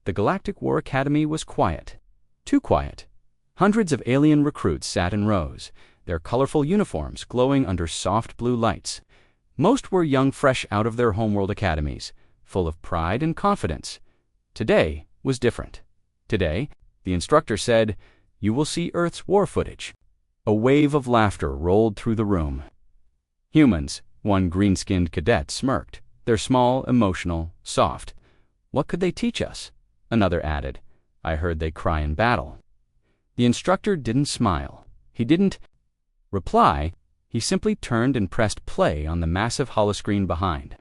The Galactic War Academy was quiet. Too quiet. Hundreds of alien recruits sat in rows, their colorful uniforms glowing under soft blue lights. Most were young, fresh out of their homeworld academies, full of pride and confidence. Today was different. Today, the instructor said, "You will see Earth's war footage." A wave of laughter rolled through the room. "Humans," one green-skinned cadet smirked. "They're small, emotional, soft. What could they teach us?" Another added, "I heard they cry in battle." The instructor didn't smile. He didn't reply. He simply turned and pressed play on the massive holoscreen behind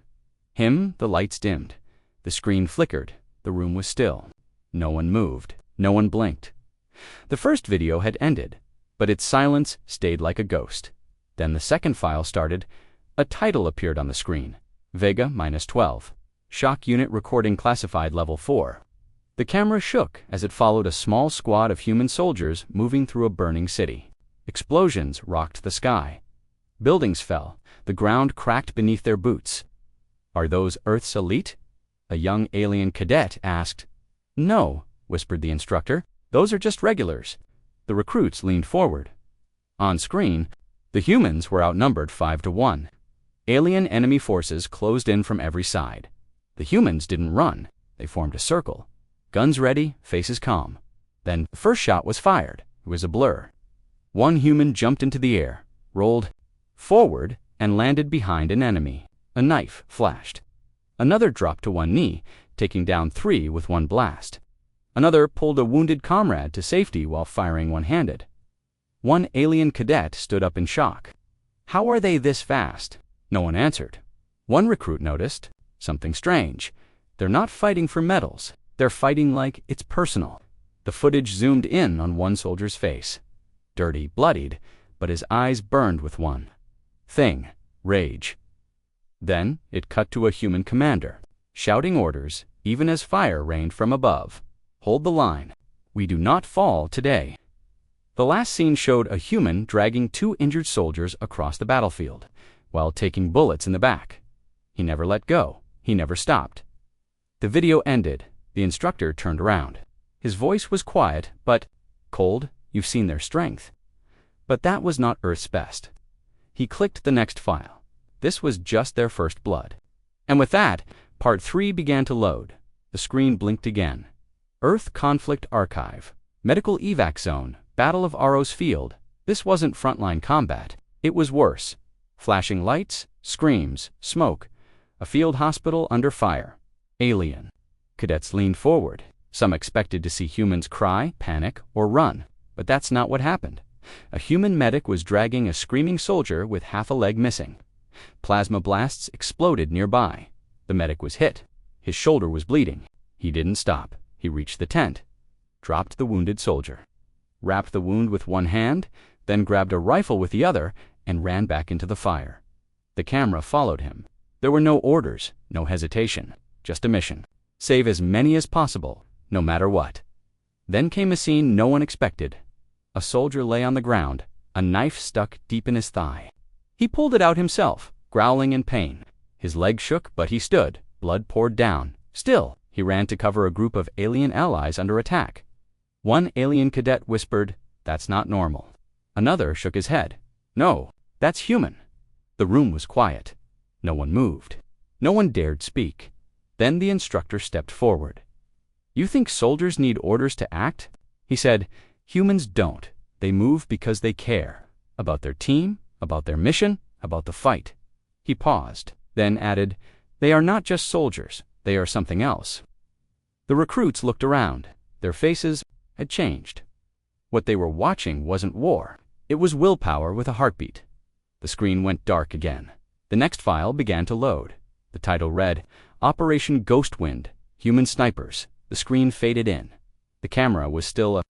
him. The lights dimmed. The screen flickered. The room was still. No one moved. No one blinked. The first video had ended, but its silence stayed like a ghost. Then the second file started. A title appeared on the screen. Vega -12. Shock Unit Recording Classified Level 4. The camera shook as it followed a small squad of human soldiers moving through a burning city. Explosions rocked the sky. Buildings fell. The ground cracked beneath their boots. "Are those Earth's elite?" a young alien cadet asked. "No," whispered the instructor. "Those are just regulars." The recruits leaned forward. On screen, the humans were outnumbered 5-1. Alien enemy forces closed in from every side. The humans didn't run. They formed a circle. Guns ready, faces calm. Then the first shot was fired. It was a blur. One human jumped into the air, rolled forward, and landed behind an enemy. A knife flashed. Another dropped to one knee, taking down 3 with one blast. Another pulled a wounded comrade to safety while firing one-handed. One alien cadet stood up in shock. "How are they this fast?" No one answered. One recruit noticed something strange. "They're not fighting for medals. They're fighting like it's personal." The footage zoomed in on one soldier's face. Dirty, bloodied, but his eyes burned with one thing: rage. Then it cut to a human commander, shouting orders, even as fire rained from above. "Hold the line. We do not fall today." The last scene showed a human dragging 2 injured soldiers across the battlefield, while taking bullets in the back. He never let go. He never stopped. The video ended. The instructor turned around. His voice was quiet, but cold. "You've seen their strength." But that was not Earth's best. He clicked the next file. This was just their first blood. And with that, Part 3 began to load. The screen blinked again. Earth Conflict Archive. Medical Evac Zone. Battle of Aros Field. This wasn't frontline combat. It was worse. Flashing lights, screams, smoke. A field hospital under fire. Alien. Cadets leaned forward. Some expected to see humans cry, panic, or run. But that's not what happened. A human medic was dragging a screaming soldier with half a leg missing. Plasma blasts exploded nearby. The medic was hit. His shoulder was bleeding. He didn't stop. He reached the tent, dropped the wounded soldier, wrapped the wound with one hand, then grabbed a rifle with the other and ran back into the fire. The camera followed him. There were no orders, no hesitation, just a mission. Save as many as possible, no matter what. Then came a scene no one expected. A soldier lay on the ground, a knife stuck deep in his thigh. He pulled it out himself, growling in pain. His leg shook, but he stood. Blood poured down. Still, he ran to cover a group of alien allies under attack. One alien cadet whispered, "That's not normal." Another shook his head. "No, that's human." The room was quiet. No one moved. No one dared speak. Then the instructor stepped forward. "You think soldiers need orders to act?" He said, "Humans don't. They move because they care. About their team, about their mission, about the fight." He paused, then added, "They are not just soldiers. They are something else." The recruits looked around. Their faces had changed. What they were watching wasn't war. It was willpower with a heartbeat. The screen went dark again. The next file began to load. The title read, "Operation Ghostwind, Human Snipers." The screen faded in. The camera was still a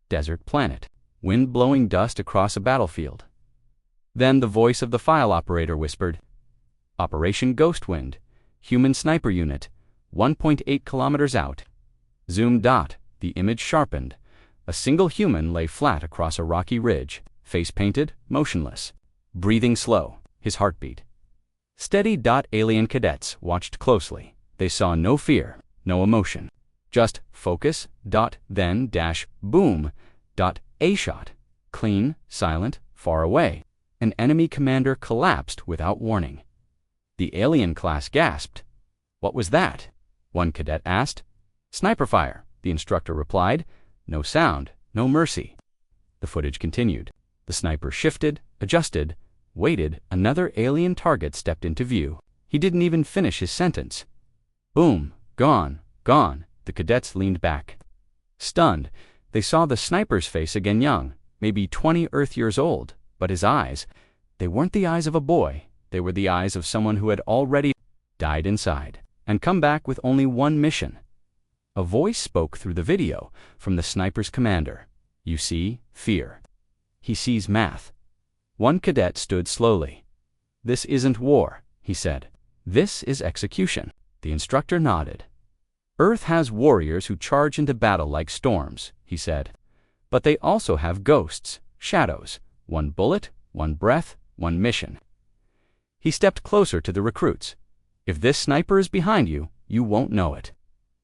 desert planet, wind blowing dust across a battlefield. Then the voice of the file operator whispered, "Operation Ghostwind, Human Sniper Unit, 1.8 kilometers out." Zoom dot, the image sharpened. A single human lay flat across a rocky ridge, face painted, motionless, breathing slow, his heartbeat. Steady dot alien cadets watched closely. They saw no fear, no emotion. Just focus, then boom, a shot. Clean, silent, far away. An enemy commander collapsed without warning. The alien class gasped. What was that? One cadet asked. Sniper fire, the instructor replied. No sound, no mercy. The footage continued. The sniper shifted, adjusted, waited. Another alien target stepped into view. He didn't even finish his sentence. Boom, gone, gone. The cadets leaned back. Stunned, they saw the sniper's face again, young, maybe 20 Earth years old, but his eyes, they weren't the eyes of a boy. They were the eyes of someone who had already died inside and come back with only one mission. A voice spoke through the video from the sniper's commander. You see, fear. He sees math. One cadet stood slowly. This isn't war, he said. This is execution. The instructor nodded. Earth has warriors who charge into battle like storms, he said. But they also have ghosts, shadows, one bullet, one breath, one mission. He stepped closer to the recruits. If this sniper is behind you, you won't know it.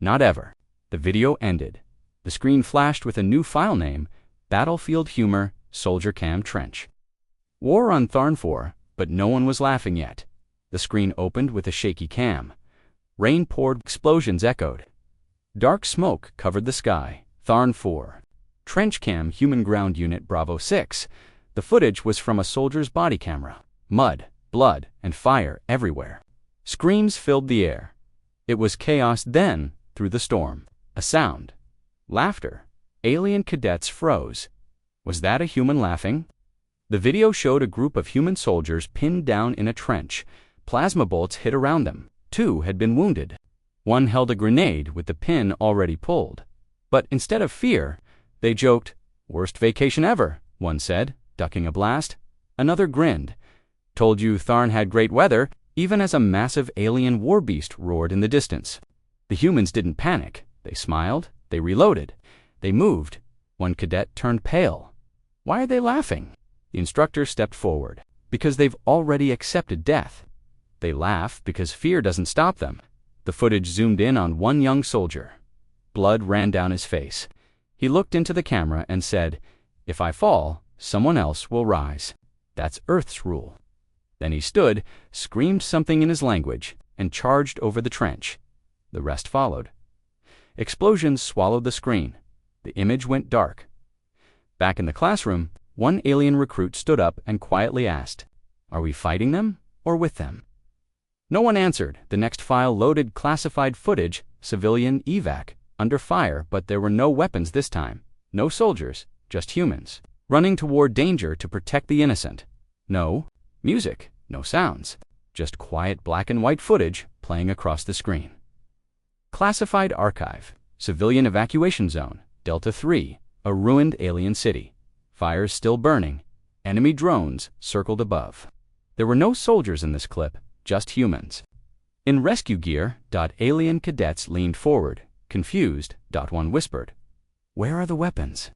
Not ever. The video ended. The screen flashed with a new file name, Battlefield Humor, Soldier Cam Trench. War on Tharn 4, but no one was laughing yet. The screen opened with a shaky cam. Rain poured, explosions echoed. Dark smoke covered the sky. Tharn 4. Trench cam, Human Ground Unit Bravo 6. The footage was from a soldier's body camera. Mud, blood, and fire everywhere. Screams filled the air. It was chaos then, through the storm. A sound. Laughter. Alien cadets froze. Was that a human laughing? The video showed a group of human soldiers pinned down in a trench. Plasma bolts hit around them. 2 had been wounded. One held a grenade with the pin already pulled. But instead of fear, they joked, "Worst vacation ever," one said, ducking a blast. Another grinned. "Told you Tharn had great weather," even as a massive alien war beast roared in the distance. The humans didn't panic. They smiled. They reloaded. They moved. One cadet turned pale. Why are they laughing? The instructor stepped forward. Because they've already accepted death. They laugh because fear doesn't stop them. The footage zoomed in on one young soldier. Blood ran down his face. He looked into the camera and said, "If I fall, someone else will rise. That's Earth's rule." Then he stood, screamed something in his language, and charged over the trench. The rest followed. Explosions swallowed the screen. The image went dark. Back in the classroom, one alien recruit stood up and quietly asked, "Are we fighting them or with them?" No one answered. The next file loaded classified footage, civilian evac, under fire, but there were no weapons this time. No soldiers, just humans, running toward danger to protect the innocent. No music, no sounds, just quiet black and white footage playing across the screen. Classified archive, civilian evacuation zone, Delta 3, a ruined alien city. Fires still burning. Enemy drones circled above. There were no soldiers in this clip, just humans. In rescue gear, alien cadets leaned forward, confused. One whispered, "Where are the weapons?"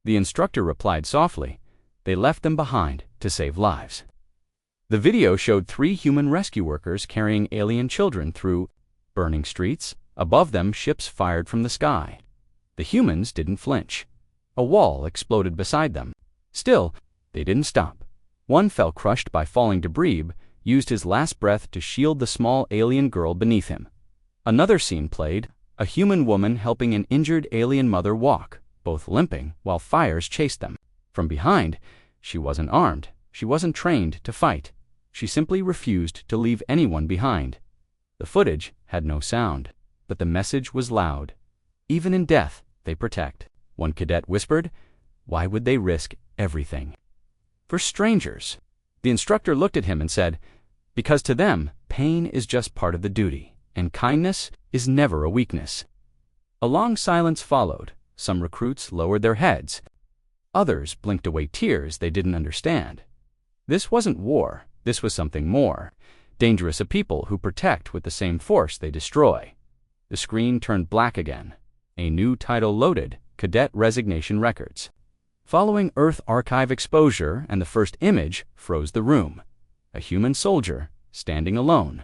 The instructor replied softly, "They left them behind to save lives." The video showed 3 human rescue workers carrying alien children through burning streets. Above them, ships fired from the sky. The humans didn't flinch. A wall exploded beside them. Still, they didn't stop. One fell crushed by falling debris, used his last breath to shield the small alien girl beneath him. Another scene played, a human woman helping an injured alien mother walk, both limping while fires chased them. From behind, she wasn't armed. She wasn't trained to fight. She simply refused to leave anyone behind. The footage had no sound, but the message was loud. Even in death, they protect. One cadet whispered, "Why would they risk everything?" "For strangers." The instructor looked at him and said, "Because to them, pain is just part of the duty, and kindness is never a weakness." A long silence followed. Some recruits lowered their heads. Others blinked away tears they didn't understand. This wasn't war. This was something more. Dangerous, a people who protect with the same force they destroy. The screen turned black again. A new title loaded, Cadet Resignation Records. Following Earth Archive exposure and the first image froze the room. A human soldier, standing alone,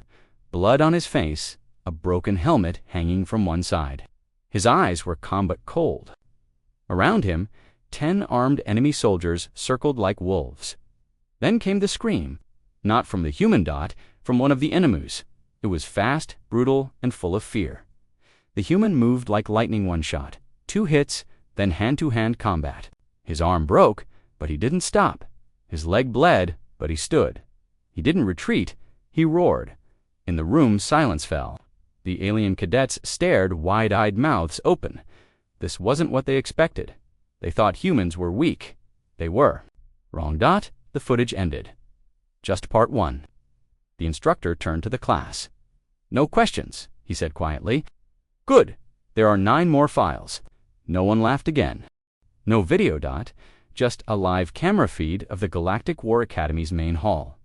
blood on his face, a broken helmet hanging from one side. His eyes were calm but cold. Around him, 10 armed enemy soldiers circled like wolves. Then came the scream, not from the human Dot, from one of the enemies. It was fast, brutal, and full of fear. The human moved like lightning one shot, 2 hits, then hand-to-hand combat. His arm broke, but he didn't stop. His leg bled, but he stood. He didn't retreat, he roared. In the room, silence fell. The alien cadets stared, wide-eyed mouths open. This wasn't what they expected. They thought humans were weak. They were. Wrong. Dot. The footage ended. Just part 1. The instructor turned to the class. No questions, he said quietly. Good. There are 9 more files. No one laughed again. No video. Dot. Just a live camera feed of the Galactic War Academy's main hall.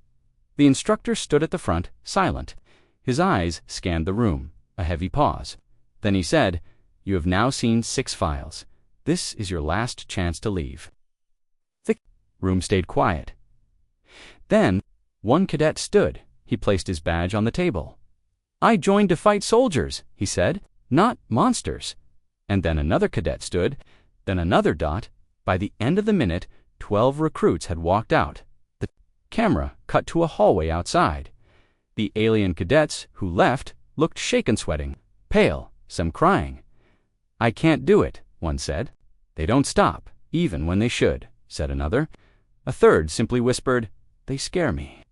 The instructor stood at the front, silent. His eyes scanned the room. A heavy pause. Then he said, "You have now seen 6 files. This is your last chance to leave." The room stayed quiet. Then, one cadet stood. He placed his badge on the table. "I joined to fight soldiers," he said, "not monsters." And then another cadet stood, then another. Dot. By the end of the minute, 12 recruits had walked out. The camera cut to a hallway outside. The alien cadets who left looked shaken, sweating, pale, some crying. "I can't do it," one said. "They don't stop, even when they should," said another. A third simply whispered, "They scare me."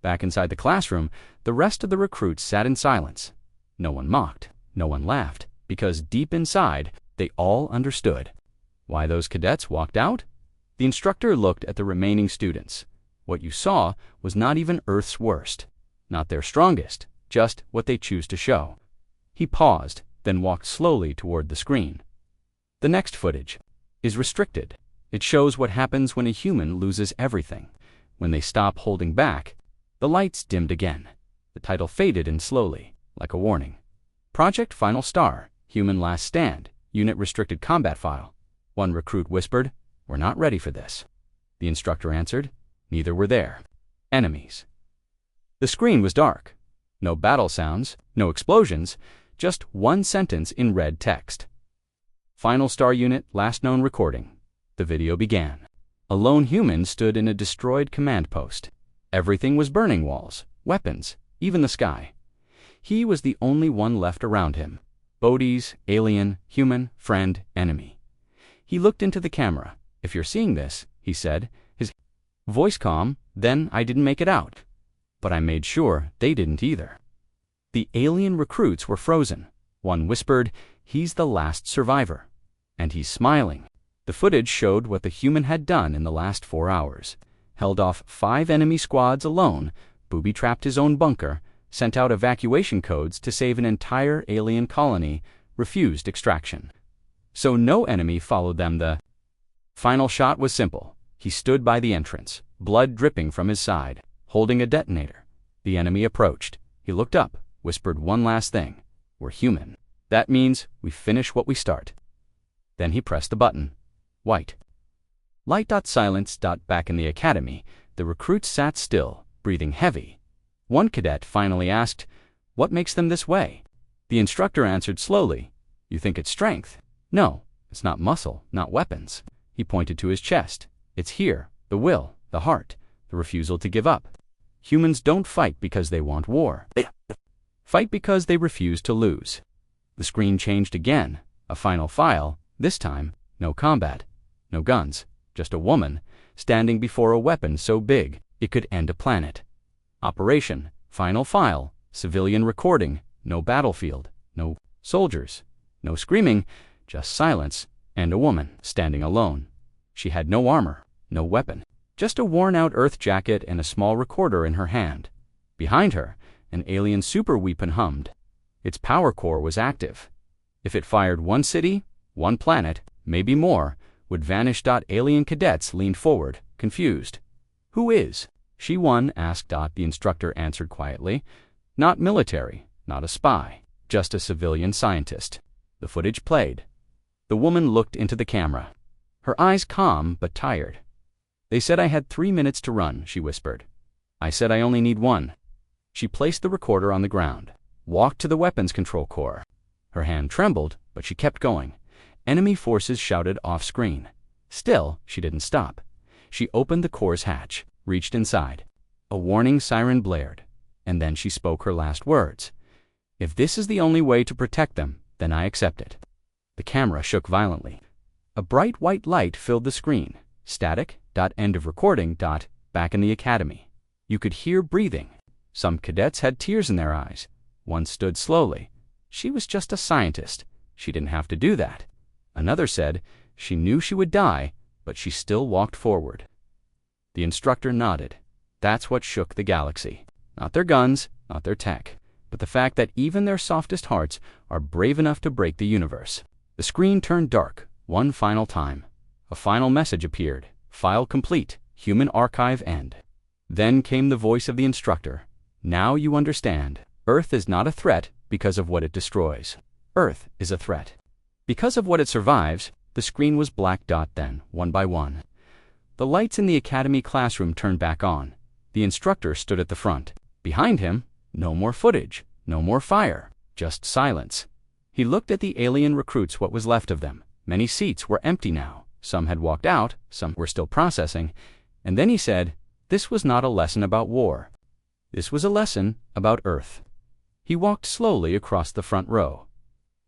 Back inside the classroom, the rest of the recruits sat in silence. No one mocked, no one laughed, because deep inside, they all understood. Why those cadets walked out? The instructor looked at the remaining students. What you saw was not even Earth's worst, not their strongest, just what they choose to show. He paused, then walked slowly toward the screen. The next footage is restricted. It shows what happens when a human loses everything. When they stop holding back, the lights dimmed again. The title faded in slowly, like a warning. Project Final Star, Human Last Stand, Unit Restricted Combat File. One recruit whispered, "We're not ready for this." The instructor answered, "Neither were there." Enemies. The screen was dark. No battle sounds, no explosions, just one sentence in red text. Final Star Unit, last known recording. The video began. A lone human stood in a destroyed command post. Everything was burning: walls, weapons, even the sky. He was the only one left around him. Bodies, alien, human, friend, enemy. He looked into the camera. "If you're seeing this," he said, his voice calm, "then I didn't make it out." But I made sure they didn't either. The alien recruits were frozen. One whispered, "He's the last survivor." And he's smiling. The footage showed what the human had done in the last 4 hours. Held off 5 enemy squads alone, booby-trapped his own bunker, sent out evacuation codes to save an entire alien colony, refused extraction. So no enemy followed them. The final shot was simple. He stood by the entrance, blood dripping from his side, holding a detonator. The enemy approached. He looked up, whispered one last thing. "We're human. That means we finish what we start." Then he pressed the button. White. Light. Silence. Back in the academy, the recruits sat still, breathing heavy. One cadet finally asked, "What makes them this way?" The instructor answered slowly, "You think it's strength? No, it's not muscle, not weapons." He pointed to his chest. "It's here, the will, the heart, the refusal to give up. Humans don't fight because they want war. They fight because they refuse to lose." The screen changed again. A final file. This time, no combat, no guns, just a woman standing before a weapon so big it could end a planet. Operation, final file, civilian recording, no battlefield, no soldiers, no screaming, just silence, and a woman standing alone. She had no armor, no weapon, just a worn-out Earth jacket and a small recorder in her hand. Behind her, an alien super weapon hummed. Its power core was active. If it fired one city, one planet, maybe more, would vanish. Alien cadets leaned forward, confused. "Who is she?" one asked. The instructor answered quietly. "Not military, not a spy, just a civilian scientist." The footage played. The woman looked into the camera. Her eyes calm but tired. "They said I had 3 minutes to run," she whispered. "I said I only need 1. She placed the recorder on the ground, walked to the weapons control core. Her hand trembled, but she kept going. Enemy forces shouted off-screen. Still, she didn't stop. She opened the core's hatch, reached inside. A warning siren blared, and then she spoke her last words. "If this is the only way to protect them, then I accept it." The camera shook violently. A bright white light filled the screen. Static. End of recording. Back in the academy. You could hear breathing. Some cadets had tears in their eyes. One stood slowly. She was just a scientist. She didn't have to do that. Another said she knew she would die, but she still walked forward. The instructor nodded. That's what shook the galaxy. Not their guns, not their tech, but the fact that even their softest hearts are brave enough to break the universe. The screen turned dark, one final time. A final message appeared. File complete. Human archive end. Then came the voice of the instructor. Now you understand. Earth is not a threat because of what it destroys. Earth is a threat because of what it survives. The screen was black. Then, one by one, the lights in the academy classroom turned back on. The instructor stood at the front. Behind him, no more footage, no more fire, just silence. He looked at the alien recruits, what was left of them. Many seats were empty now. Some had walked out, some were still processing. And then he said, this was not a lesson about war. This was a lesson about Earth. He walked slowly across the front row.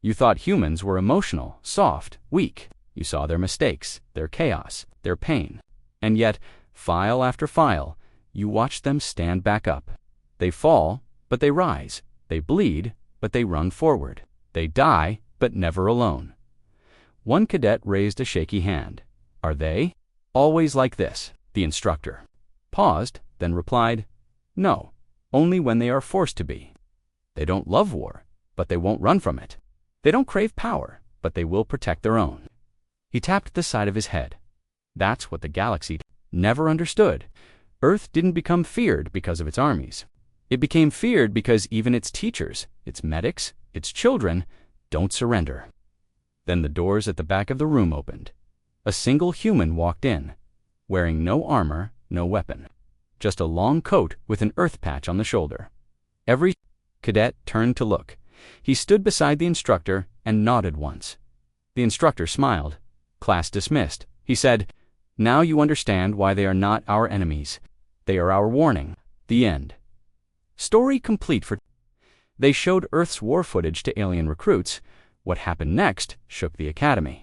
You thought humans were emotional, soft, weak. You saw their mistakes, their chaos, their pain. And yet, file after file, you watched them stand back up. They fall, but they rise. They bleed, but they run forward. They die, but never alone. One cadet raised a shaky hand. Are they always like this? The instructor paused, then replied, no, only when they are forced to be. They don't love war, but they won't run from it. They don't crave power, but they will protect their own. He tapped the side of his head. That's what the galaxy never understood. Earth didn't become feared because of its armies. It became feared because even its teachers, its medics, its children don't surrender. Then the doors at the back of the room opened. A single human walked in, wearing no armor, no weapon, just a long coat with an Earth patch on the shoulder. Every cadet turned to look. He stood beside the instructor and nodded once. The instructor smiled. Class dismissed. He said, now you understand why they are not our enemies. They are our warning. The end. Story complete. They showed Earth's war footage to alien recruits. What happened next shook the academy.